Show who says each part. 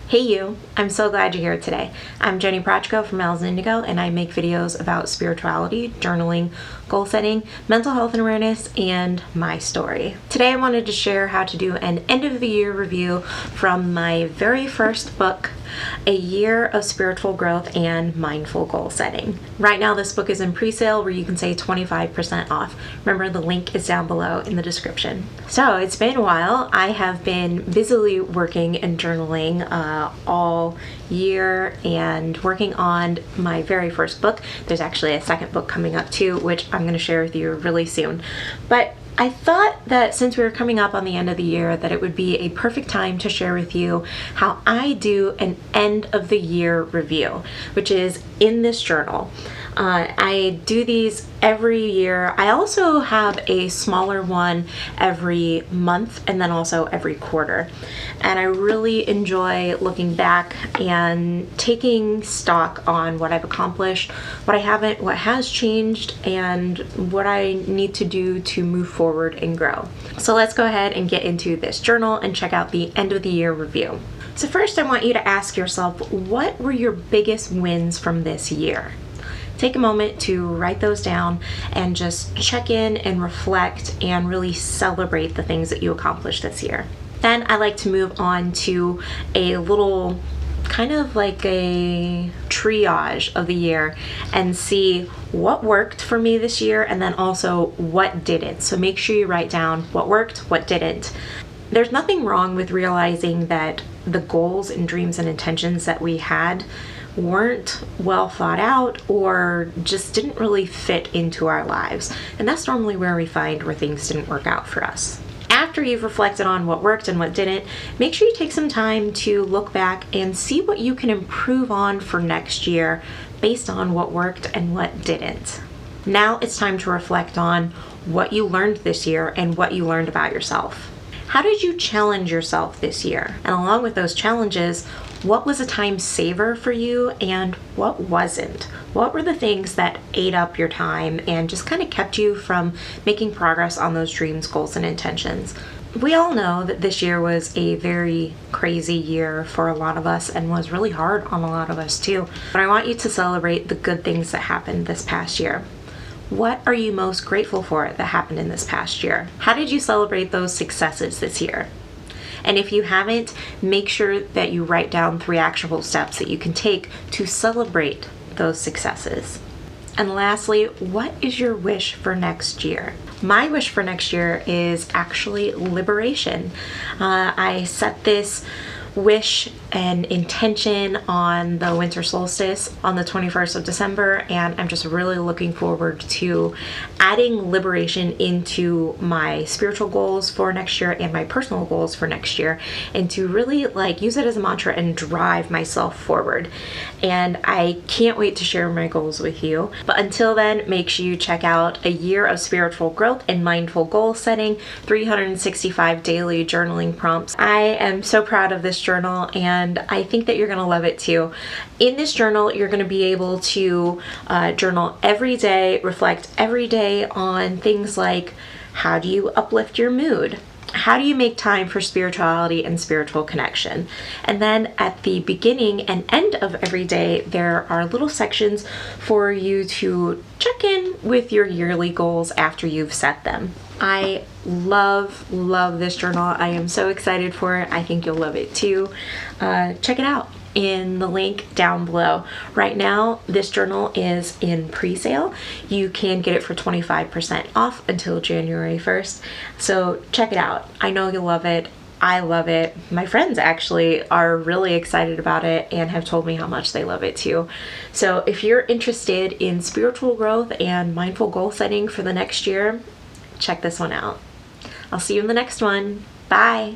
Speaker 1: Hey you, I'm so glad you're here today. I'm Jenny Prachko from El's Indigo, and I make videos about spirituality, journaling, goal setting, mental health and awareness, and my story. Today I wanted to share how to do an end of the year review from my very first book, A Year of Spiritual Growth and Mindful Goal Setting. Right now this book is in pre-sale where you can save 25% off. Remember, the link is down below in the description. So it's been a while. I have been busily working and journaling all year and working on my very first book. There's actually a second book coming up too, which I'm going to share with you really soon. But I thought that since we were coming up on the end of the year that it would be a perfect time to share with you how I do an end of the year review, which is in this journal. I do these every year. I also have a smaller one every month and then also every quarter. And I really enjoy looking back and taking stock on what I've accomplished, what I haven't, what has changed, and what I need to do to move forward and grow. So let's go ahead and get into this journal and check out the end of the year review. So first I want you to ask yourself, what were your biggest wins from this year? Take a moment to write those down and just check in and reflect and really celebrate the things that you accomplished this year. Then I like to move on to a little kind of like a triage of the year and see what worked for me this year and then also what didn't. So make sure you write down what worked, what didn't. There's nothing wrong with realizing that the goals and dreams and intentions that we had weren't well thought out or just didn't really fit into our lives. And that's normally where we find where things didn't work out for us. After you've reflected on what worked and what didn't, make sure you take some time to look back and see what you can improve on for next year based on what worked and what didn't. Now it's time to reflect on what you learned this year and what you learned about yourself. How did you challenge yourself this year? And along with those challenges, what was a time saver for you and what wasn't? What were the things that ate up your time and just kind of kept you from making progress on those dreams, goals, and intentions? We all know that this year was a very crazy year for a lot of us and was really hard on a lot of us too. But I want you to celebrate the good things that happened this past year. What are you most grateful for that happened in this past year? How did you celebrate those successes this year? And if you haven't, make sure that you write down 3 actionable steps that you can take to celebrate those successes. And lastly, what is your wish for next year? My wish for next year is actually liberation. I set this wish and intention on the winter solstice on the 21st of December, and I'm just really looking forward to adding liberation into my spiritual goals for next year and my personal goals for next year, and to really use it as a mantra and drive myself forward. And I can't wait to share my goals with you. But until then, make sure you check out A Year of Spiritual Growth and Mindful Goal Setting, 365 daily journaling prompts. I am so proud of this journal and I think that you're going to love it too. In this journal, you're going to be able to journal every day, reflect every day on things like, how do you uplift your mood? How do you make time for spirituality and spiritual connection? And then at the beginning and end of every day, there are little sections for you to check in with your yearly goals after you've set them. I love this journal. I am so excited for it. I think you'll love it too. Check it out in the link down below. Right now, this journal is in pre-sale. You can get it for 25% off until January 1st. So check it out. I know you'll love it. I love it. My friends actually are really excited about it and have told me how much they love it too. So if you're interested in spiritual growth and mindful goal setting for the next year, check this one out. I'll see you in the next one. Bye.